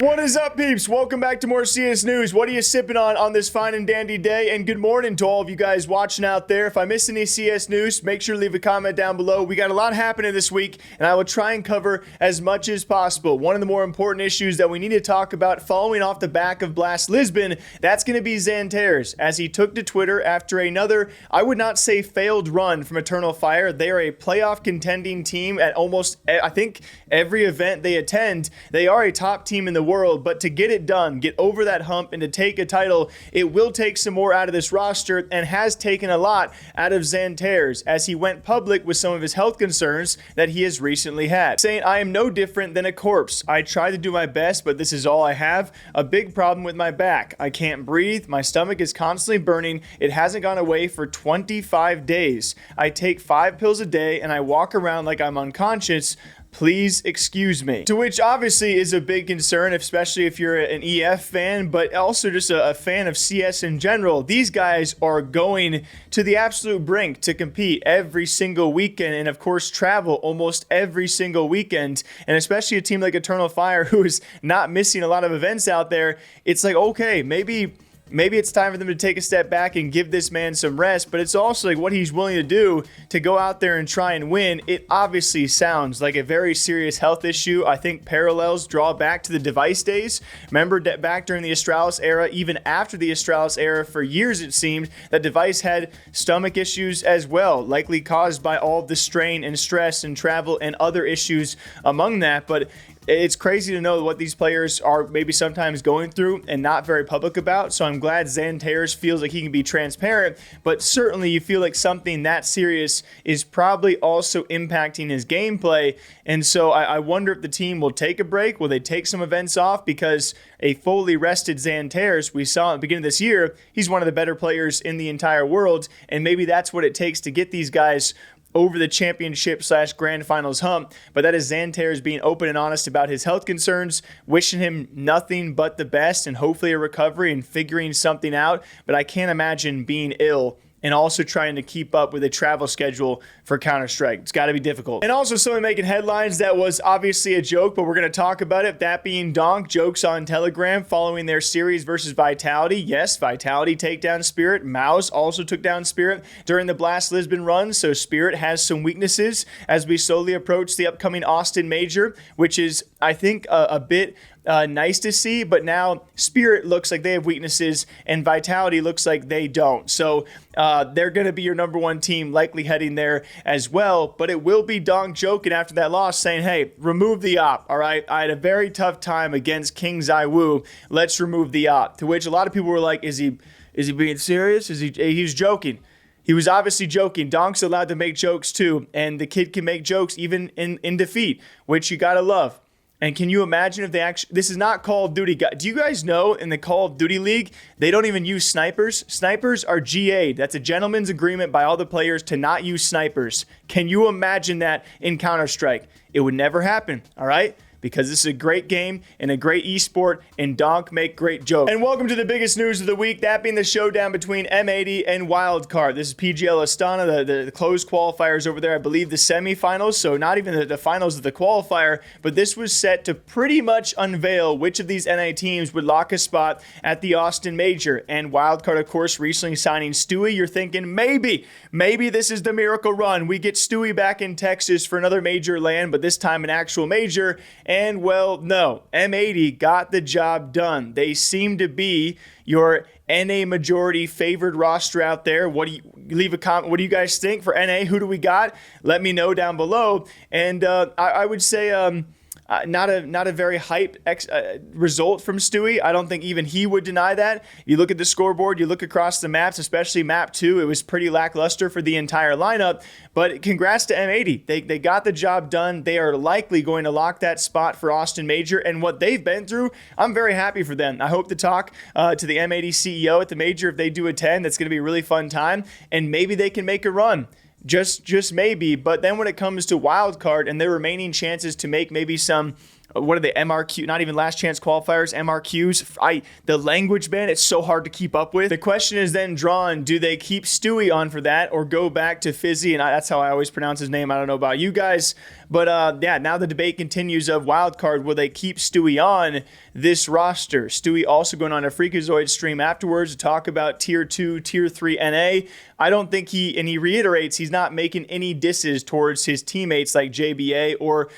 What is up, peeps? Welcome back to more CS News. What are you sipping on this fine and dandy day? And good morning to all of you guys watching out there. If I missed any CS News, make sure to leave a comment down below. We got a lot happening this week, and I will try and cover as much as possible. One of the more important issues that we need to talk about following off the back of Blast Lisbon, that's going to be Xantares, as he took to Twitter after another, I would not say failed run from Eternal Fire. They are a playoff contending team at almost, I think, every event they attend. They are a top team in the world, but to get it done, get over that hump, and to take a title, it will take some more out of this roster, and has taken a lot out of Xantares, as he went public with some of his health concerns that he has recently had, saying, "I am no different than a corpse. I try to do my best, but this is all I have. A big problem with my back. I can't breathe. My stomach is constantly burning. It hasn't gone away for 25 days. I take 5 pills a day, and I walk around like I'm unconscious. Please excuse me." To which obviously is a big concern, especially if you're an EF fan, but also just a fan of CS in general. These guys are going to the absolute brink to compete every single weekend, and of course travel almost every single weekend. And especially a team like Eternal Fire, who is not missing a lot of events out there, it's like, okay, maybe it's time for them to take a step back and give this man some rest, but it's also like what he's willing to do to go out there and try and win. It obviously sounds like a very serious health issue. I think parallels draw back to the Device days. Remember that back during the Astralis era, even after the Astralis era, for years it seemed that Device had stomach issues as well, likely caused by all the strain and stress and travel and other issues among that. But it's crazy to know what these players are maybe sometimes going through and not very public about. So I'm glad Xantares feels like he can be transparent, but certainly you feel like something that serious is probably also impacting his gameplay. And so I wonder if the team will take a break. Will they take some events off? Because a fully rested Xantares, we saw at the beginning of this year, he's one of the better players in the entire world. And maybe that's what it takes to get these guys over the championship/grand finals hump. But that is Xantares being open and honest about his health concerns, wishing him nothing but the best and hopefully a recovery and figuring something out. But I can't imagine being ill and also trying to keep up with a travel schedule for Counterstrike. It's got to be difficult. And also someone making headlines that was obviously a joke, but we're going to talk about it. That being Donk jokes on Telegram following their series versus Vitality. Yes, Vitality take down Spirit. Mouse also took down Spirit during the Blast Lisbon run, so Spirit has some weaknesses as we slowly approach the upcoming Austin Major, which is, I think, a bit nice to see, but now Spirit looks like they have weaknesses and Vitality looks like they don't. So they're going to be your number one team, likely heading there as well. But it will be Donk joking after that loss, saying, "Hey, remove the op, all right? I had a very tough time against King Zaiwu. Let's remove the op." To which a lot of people were like, is he being serious? He was joking. He was obviously joking. Donk's allowed to make jokes too, and the kid can make jokes even in defeat, which you got to love. And can you imagine if they actually, this is not Call of Duty. Do you guys know in the Call of Duty League, they don't even use snipers? Snipers are GA'd. That's a gentleman's agreement by all the players to not use snipers. Can you imagine that in Counter-Strike? It would never happen, all right? Because this is a great game and a great esport, and Donk make great jokes. And welcome to the biggest news of the week, that being the showdown between M80 and Wildcard. This is PGL Astana, the closed qualifiers over there, I believe the semifinals, so not even the finals of the qualifier, but this was set to pretty much unveil which of these NA teams would lock a spot at the Austin Major. And Wildcard, of course, recently signing Stewie. You're thinking, maybe this is the miracle run. We get Stewie back in Texas for another major land, but this time an actual major. And well, no, M80 got the job done. They seem to be your NA majority favored roster out there. What do you leave a comment? What do you guys think for NA? Who do we got? Let me know down below. And I would say not a very hype result from Stewie. I don't think even he would deny that. You look at the scoreboard, you look across the maps, especially map 2, it was pretty lackluster for the entire lineup. But congrats to M80. They got the job done. They are likely going to lock that spot for Austin Major. And what they've been through, I'm very happy for them. I hope to talk to the M80 CEO at the Major if they do attend. That's going to be a really fun time. And maybe they can make a run. Just maybe. But then when it comes to Wildcard and their remaining chances to make maybe some what are they, MRQ, not even last chance qualifiers, MRQs. The language ban, it's so hard to keep up with. The question is then drawn, do they keep Stewie on for that or go back to Fizzy? And that's how I always pronounce his name. I don't know about you guys, But yeah, now the debate continues of Wildcard. Will they keep Stewie on this roster? Stewie also going on a Freakazoid stream afterwards to talk about Tier 2, Tier 3 NA. I don't think he reiterates he's not making any disses towards his teammates like JBA or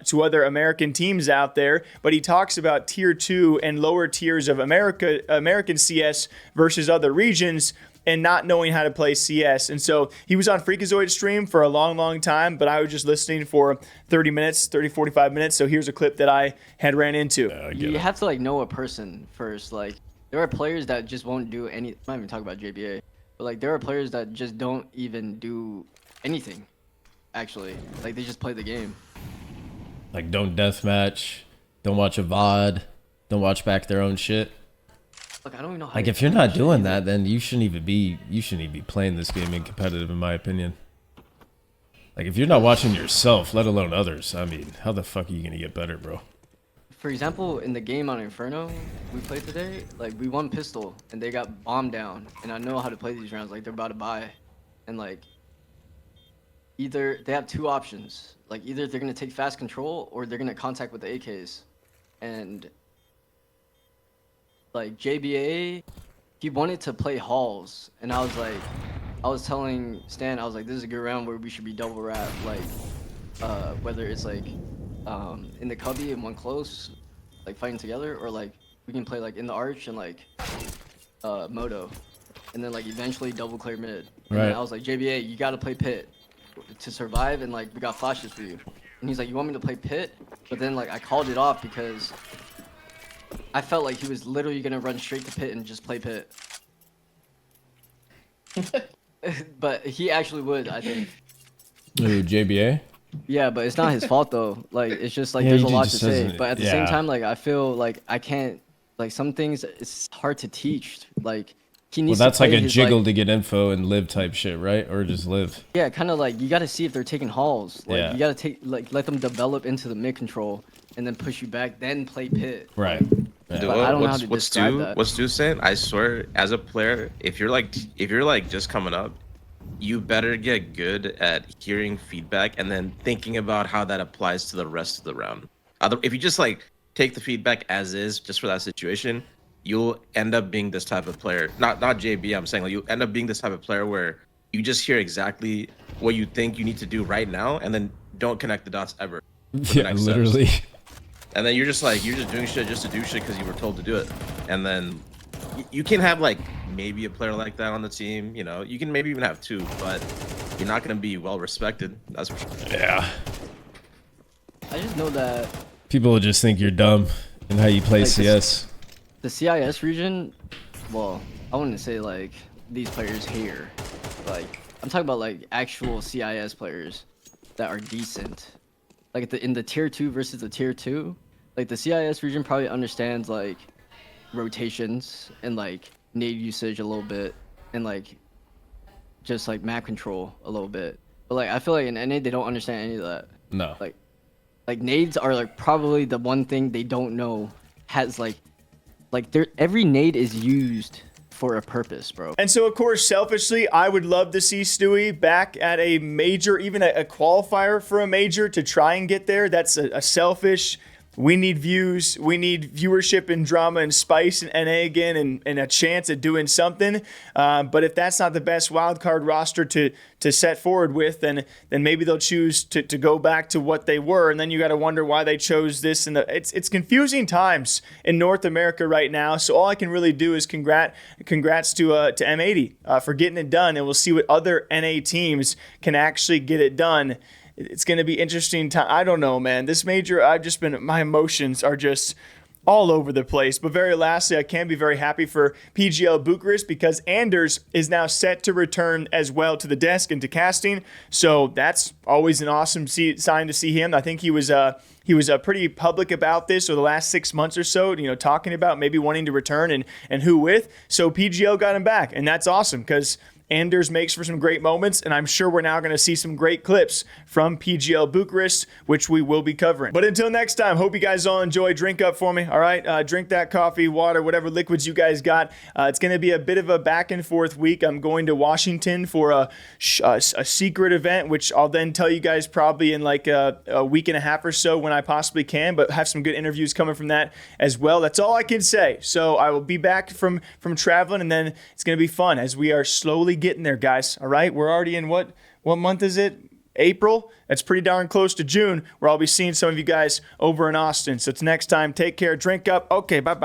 to other American teams out there, but he talks about Tier 2 and lower tiers of American CS versus other regions and not knowing how to play CS. And so he was on Freakazoid's stream for a long, long time, but I was just listening for 30 minutes, 30, 45 minutes. So here's a clip that I had ran into. You have to like know a person first. Like there are players that just won't do any, I'm not even talking about JBA, but like there are players that just don't even do anything, actually. Like they just play the game. Like don't deathmatch, don't watch a VOD, don't watch back their own shit. Look, I don't even know how like if you're not doing that, then you shouldn't even be playing this game in competitive, in my opinion. Like if you're not watching yourself, let alone others, I mean, how the fuck are you gonna get better, bro? For example, in the game on Inferno we played today, like we won pistol and they got bombed down, and I know how to play these rounds. Like they're about to buy, and like either they have two options. Like either they're gonna take fast control or they're gonna contact with the AKs, and like JBA, he wanted to play halls, and I was telling Stan, I was like, this is a good round where we should be double wrap, like whether it's like in the cubby and one close, like fighting together, or like we can play like in the arch and like moto, and then like eventually double clear mid. And right. I was like, JBA, you gotta play pit to survive, and like we got flashes for you. And he's like, you want me to play pit? But then like I called it off because I felt like he was literally gonna run straight to pit and just play pit. But he actually would, I think. Ooh, JBA? Yeah, but it's not his fault though. Like it's just like Yeah, there's he a lot to just say. doesn't- But at the yeah. same time, like I feel like I can't, like some things it's hard to teach. Like he Well, needs that's to play like a his, jiggle like, to get info and live type shit, right? Or just live. yeah, kind of like you got to see if they're taking halls. Like Yeah. you got to take like let them develop into the mid control and then push you back, then play pit. Right. Yeah. But I don't know how to describe that. What's Stu saying? I swear, as a player, if you're like just coming up, you better get good at hearing feedback and then thinking about how that applies to the rest of the round. If you just like take the feedback as is, just for that situation, you'll end up being this type of player. Not JB. I'm saying like you'll end up being this type of player where you just hear exactly what you think you need to do right now, and then don't connect the dots ever. Yeah, literally. And then you're just doing shit just to do shit because you were told to do it. And then you can have like maybe a player like that on the team, you know, you can maybe even have two, but you're not going to be well respected. That's for sure. Yeah. I just know that People will just think you're dumb in how you play Like CS. the CIS region, well, I wouldn't say like these players here. Like I'm talking about like actual CIS players that are decent. Like in the tier 2 versus the tier 2, like the CIS region probably understands like rotations and like nade usage a little bit and like just like map control a little bit. But like I feel like in NA they don't understand any of that. No. Like nades are like probably the one thing they don't know has like every nade is used for a purpose, bro. And so, of course, selfishly, I would love to see Stewie back at a major, even a qualifier for a major to try and get there. That's a selfish. We need views. We need viewership and drama and spice in NA again and a chance at doing something. But if that's not the best wildcard roster to set forward with, then maybe they'll choose to go back to what they were. And then you got to wonder why they chose this. And it's confusing times in North America right now. So all I can really do is congrats to M80 for getting it done. And we'll see what other NA teams can actually get it done. It's going to be interesting time. I don't know, man. This major, my emotions are just all over the place. But very lastly, I can be very happy for PGL Bucharest because Anders is now set to return as well to the desk and to casting. So that's always an awesome sign to see him. I think he was pretty public about this over the last 6 months or so, you know, talking about maybe wanting to return and who with. So PGL got him back, and that's awesome because Anders makes for some great moments, and I'm sure we're now going to see some great clips from PGL Bucharest, which we will be covering. But until next time, hope you guys all enjoy. Drink up for me, all right? Drink that coffee, water, whatever liquids you guys got. It's going to be a bit of a back and forth week. I'm going to Washington for a secret event, which I'll then tell you guys probably in like a week and a half or so when I possibly can, but have some good interviews coming from that as well. That's all I can say. So I will be back from traveling, and then it's going to be fun as we are slowly getting there, guys. All right? We're already in what month is it? April? That's pretty darn close to June, where I'll be seeing some of you guys over in Austin. So it's next time. Take care. Drink up. Okay, bye-bye.